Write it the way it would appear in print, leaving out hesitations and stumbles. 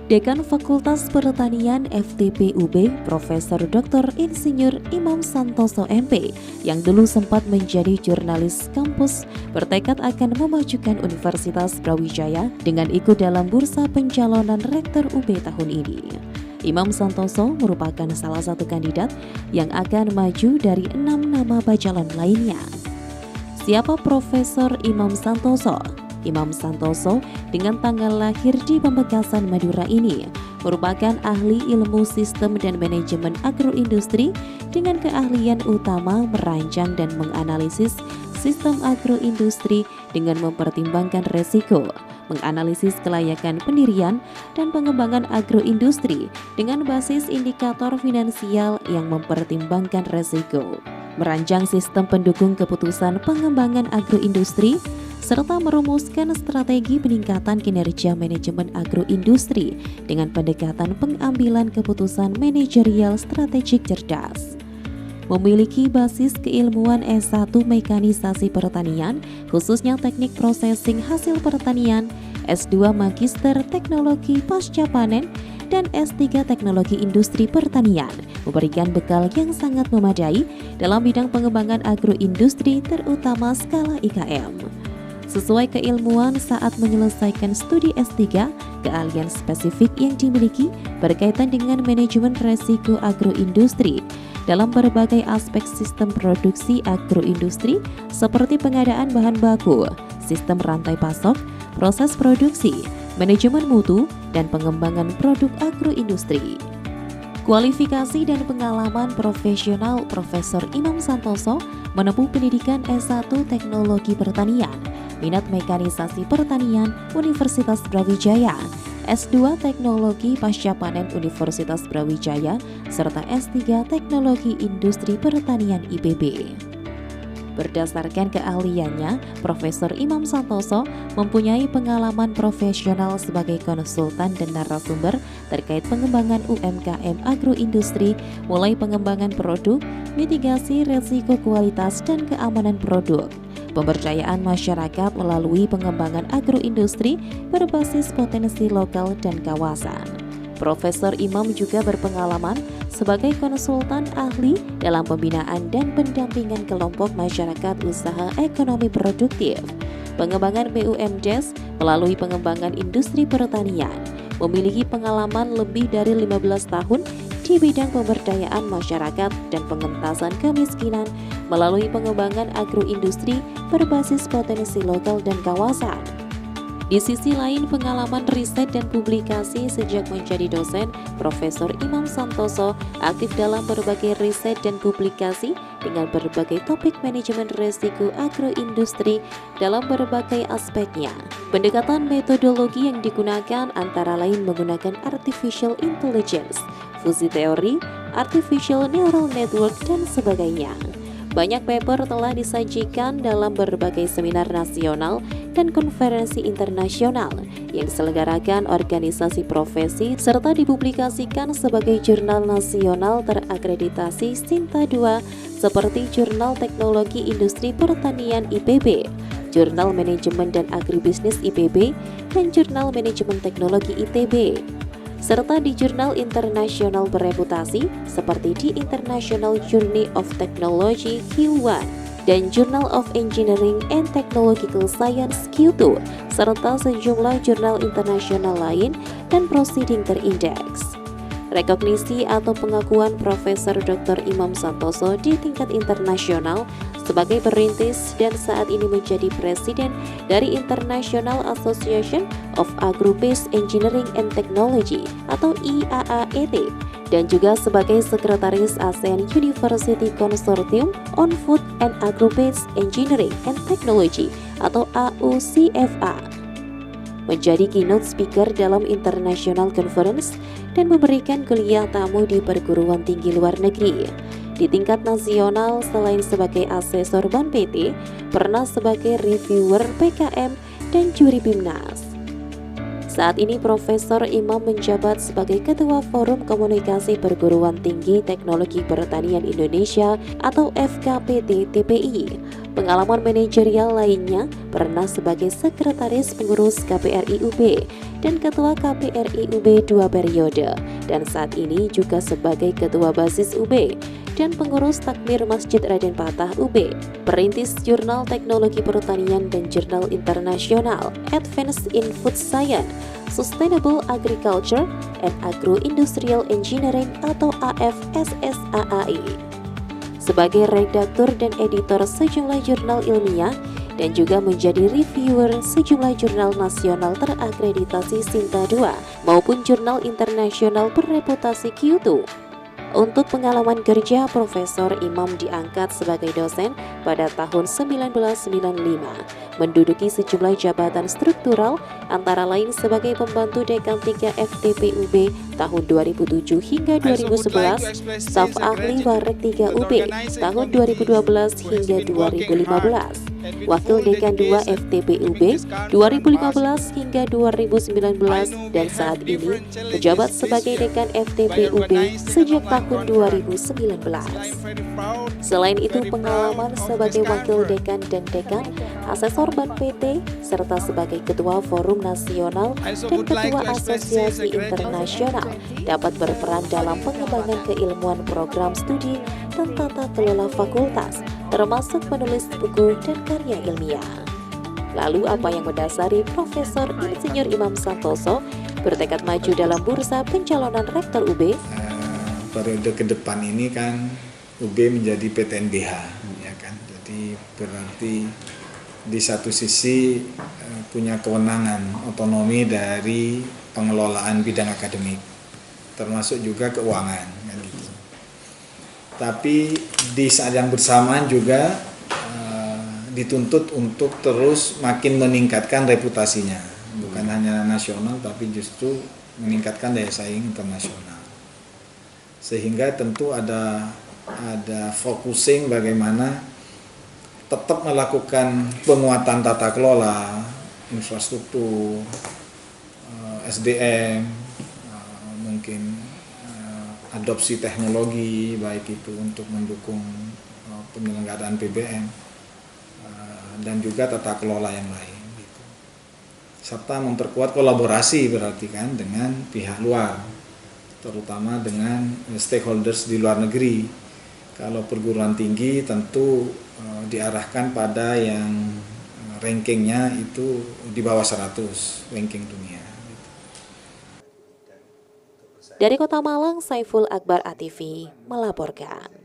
Dekan Fakultas Pertanian FTP UB, Profesor Dr. Insinyur Imam Santoso MP, yang dulu sempat menjadi jurnalis kampus, bertekad akan memajukan Universitas Brawijaya dengan ikut dalam bursa pencalonan Rektor UB tahun ini. Imam Santoso merupakan salah satu kandidat yang akan maju dari 6 nama bacalon lainnya. Siapa Profesor Imam Santoso? Imam Santoso dengan tanggal lahir di Pamekasan, Madura ini merupakan ahli ilmu sistem dan manajemen agroindustri dengan keahlian utama merancang dan menganalisis sistem agroindustri dengan mempertimbangkan resiko, menganalisis kelayakan pendirian dan pengembangan agroindustri dengan basis indikator finansial yang mempertimbangkan resiko, merancang sistem pendukung keputusan pengembangan agroindustri, serta merumuskan strategi peningkatan kinerja manajemen agroindustri dengan pendekatan pengambilan keputusan manajerial strategik cerdas. Memiliki basis keilmuan S1 Mekanisasi Pertanian, khususnya teknik processing hasil pertanian, S2 Magister Teknologi Pasca Panen, dan S3 Teknologi Industri Pertanian, memberikan bekal yang sangat memadai dalam bidang pengembangan agroindustri terutama skala IKM. Sesuai keilmuan saat menyelesaikan studi S3, keahlian spesifik yang dimiliki berkaitan dengan manajemen resiko agroindustri dalam berbagai aspek sistem produksi agroindustri seperti pengadaan bahan baku, sistem rantai pasok, proses produksi, manajemen mutu, dan pengembangan produk agroindustri. Kualifikasi dan pengalaman profesional Profesor Imam Santoso menempuh pendidikan S1 Teknologi Pertanian, minat mekanisasi pertanian Universitas Brawijaya, S2 Teknologi Pasca Panen Universitas Brawijaya, serta S3 Teknologi Industri Pertanian IPB. Berdasarkan keahliannya, Profesor Imam Santoso mempunyai pengalaman profesional sebagai konsultan dan narasumber terkait pengembangan UMKM agroindustri, mulai pengembangan produk, mitigasi resiko kualitas dan keamanan produk, pemberdayaan masyarakat melalui pengembangan agroindustri berbasis potensi lokal dan kawasan. Profesor Imam juga berpengalaman sebagai konsultan ahli dalam pembinaan dan pendampingan kelompok masyarakat usaha ekonomi produktif, pengembangan BUMDes melalui pengembangan industri pertanian, memiliki pengalaman lebih dari 15 tahun di bidang pemberdayaan masyarakat dan pengentasan kemiskinan melalui pengembangan agroindustri berbasis potensi lokal dan kawasan. Di sisi lain, pengalaman riset dan publikasi sejak menjadi dosen, Profesor Imam Santoso aktif dalam berbagai riset dan publikasi dengan berbagai topik manajemen risiko agroindustri dalam berbagai aspeknya. Pendekatan metodologi yang digunakan antara lain menggunakan artificial intelligence, fusi teori, artificial neural network, dan sebagainya. Banyak paper telah disajikan dalam berbagai seminar nasional dan konferensi internasional yang diselenggarakan organisasi profesi serta dipublikasikan sebagai jurnal nasional terakreditasi Sinta II seperti Jurnal Teknologi Industri Pertanian IPB, Jurnal Manajemen dan Agribisnis IPB, dan Jurnal Manajemen Teknologi ITB, serta di jurnal internasional bereputasi seperti di International Journal of Technology Q1 dan Journal of Engineering and Technological Science Q2, serta sejumlah jurnal internasional lain dan proceeding terindeks. Rekognisi atau pengakuan Profesor Dr. Imam Santoso di tingkat internasional sebagai perintis dan saat ini menjadi presiden dari International Association of Agro-Based Engineering and Technology atau IAAET, dan juga sebagai sekretaris ASEAN University Consortium on Food and Agro-Based Engineering and Technology atau AUCFA, menjadi keynote speaker dalam international conference dan memberikan kuliah tamu di perguruan tinggi luar negeri. Di tingkat nasional, selain sebagai asesor Ban PT, pernah sebagai reviewer PKM dan juri BIMNAS. Saat ini Profesor Imam menjabat sebagai Ketua Forum Komunikasi Perguruan Tinggi Teknologi Pertanian Indonesia atau FKPT TPI, Pengalaman manajerial lainnya pernah sebagai sekretaris pengurus KPRI UB dan ketua KPRI UB 2 periode, dan saat ini juga sebagai ketua basis UB dan pengurus takmir Masjid Raden Patah UB, perintis jurnal teknologi pertanian dan jurnal internasional Advanced in Food Science, Sustainable Agriculture and Agro-Industrial Engineering atau AFSSAAI. Sebagai redaktur dan editor sejumlah jurnal ilmiah dan juga menjadi reviewer sejumlah jurnal nasional terakreditasi Sinta II maupun jurnal internasional berreputasi Q2. Untuk pengalaman kerja, Profesor Imam diangkat sebagai dosen pada tahun 1995, menduduki sejumlah jabatan struktural antara lain sebagai pembantu dekan 3 FTP UB tahun 2007 hingga 2011, staf ahli Warek 3 UB tahun 2012 hingga 2015. Wakil Dekan 2 FTP UB 2015 hingga 2019 dan saat ini menjabat sebagai Dekan FTP UB sejak tahun 2019. Selain itu, pengalaman sebagai Wakil Dekan dan Dekan, Asesor Bank PT, serta sebagai Ketua Forum Nasional dan Ketua Asosiasi Internasional dapat berperan dalam pengembangan keilmuan program studi dan tata kelola fakultas, termasuk menulis buku dan karya ilmiah. Lalu apa yang mendasari Profesor Insinyur Imam Santoso bertekad maju dalam bursa pencalonan Rektor UB? Periode ke depan ini kan UB menjadi PTNBH, ya kan. Jadi berarti di satu sisi punya kewenangan otonomi dari pengelolaan bidang akademik, termasuk juga keuangan, kan gitu. Tapi di saat yang bersamaan juga dituntut untuk terus makin meningkatkan reputasinya, bukan hanya nasional tapi justru meningkatkan daya saing internasional. Sehingga tentu ada focusing bagaimana tetap melakukan penguatan tata kelola, infrastruktur, SDM, mungkin adopsi teknologi, baik itu untuk mendukung penyelenggaraan PBM dan juga tata kelola yang lain, gitu. Serta memperkuat kolaborasi berarti kan dengan pihak luar, terutama dengan stakeholders di luar negeri. Kalau perguruan tinggi tentu diarahkan pada yang rankingnya itu di bawah 100 ranking dunia. Dari Kota Malang, Saiful Akbar ATV melaporkan.